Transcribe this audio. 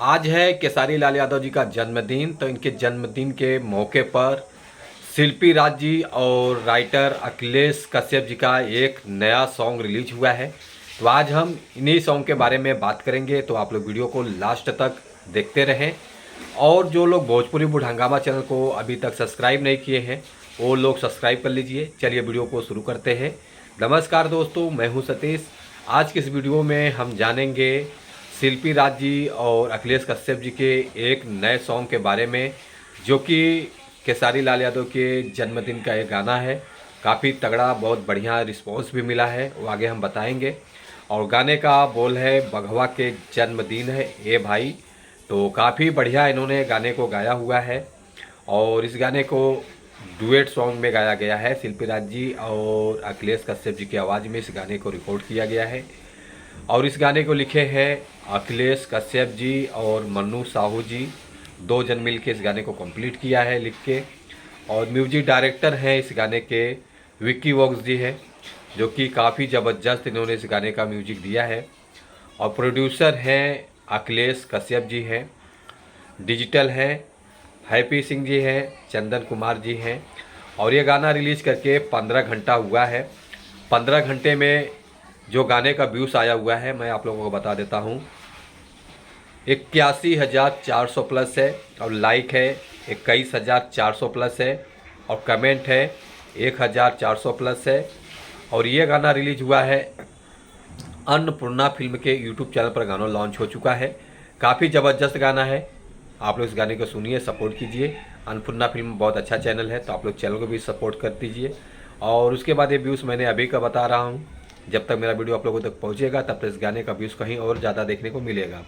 आज है केसारी लाल यादव जी का जन्मदिन। तो इनके जन्मदिन के मौके पर शिल्पी राज जी और राइटर अखिलेश कश्यप जी का एक नया सॉन्ग रिलीज हुआ है। तो आज हम इन्हीं सॉन्ग के बारे में बात करेंगे, तो आप लोग वीडियो को लास्ट तक देखते रहें। और जो लोग भोजपुरी बुढ़ांगामा चैनल को अभी तक सब्सक्राइब नहीं किए हैं वो लोग सब्सक्राइब कर लीजिए। चलिए वीडियो को शुरू करते हैं। नमस्कार दोस्तों, मैं हूं सतीश। आज के इस वीडियो में हम जानेंगे शिल्पी राज जी और अखिलेश कश्यप जी के एक नए सॉन्ग के बारे में, जो कि केसारी लाल यादव के जन्मदिन का एक गाना है। काफ़ी तगड़ा, बहुत बढ़िया रिस्पॉन्स भी मिला है, वो आगे हम बताएंगे। और गाने का बोल है बघवा के जन्मदिन है ए भाई। तो काफ़ी बढ़िया इन्होंने गाने को गाया हुआ है और इस गाने को डुएट सॉन्ग में गाया गया है। शिल्पी राज जी और अखिलेश कश्यप जी की आवाज़ में इस गाने को रिकॉर्ड किया गया है। और इस गाने को लिखे हैं अखिलेश कश्यप जी और मन्नू साहू जी, दो जन मिल के इस गाने को कंप्लीट किया है लिख के। और म्यूजिक डायरेक्टर हैं इस गाने के विक्की वॉक्स जी हैं, जो कि काफ़ी ज़बरदस्त इन्होंने इस गाने का म्यूजिक दिया है। और प्रोड्यूसर हैं अखिलेश कश्यप जी हैं, डिजिटल हैं हैप्पी सिंह जी हैं, चंदन कुमार जी हैं। और ये गाना रिलीज़ करके 15 घंटा हुआ है। 15 घंटे में जो गाने का व्यूज़ आया हुआ है मैं आप लोगों को बता देता हूँ। 81,400 प्लस है और लाइक है 21,400 प्लस है और कमेंट है 1,400 प्लस है। और ये गाना रिलीज हुआ है अन्नपूर्णा फिल्म के यूट्यूब चैनल पर। गाना लॉन्च हो चुका है। काफ़ी ज़बरदस्त गाना है, आप लोग इस गाने को सुनिए, सपोर्ट कीजिए। अन्नपूर्णा फिल्म बहुत अच्छा चैनल है, तो आप लोग चैनल को भी सपोर्ट कर दीजिए। और उसके बाद ये व्यूज़ मैंने अभी का बता रहा हूँ। जब तक मेरा वीडियो आप लोगों तक पहुँचेगा तब तक इस गाने का व्यूज़ कहीं और ज़्यादा देखने को मिलेगा।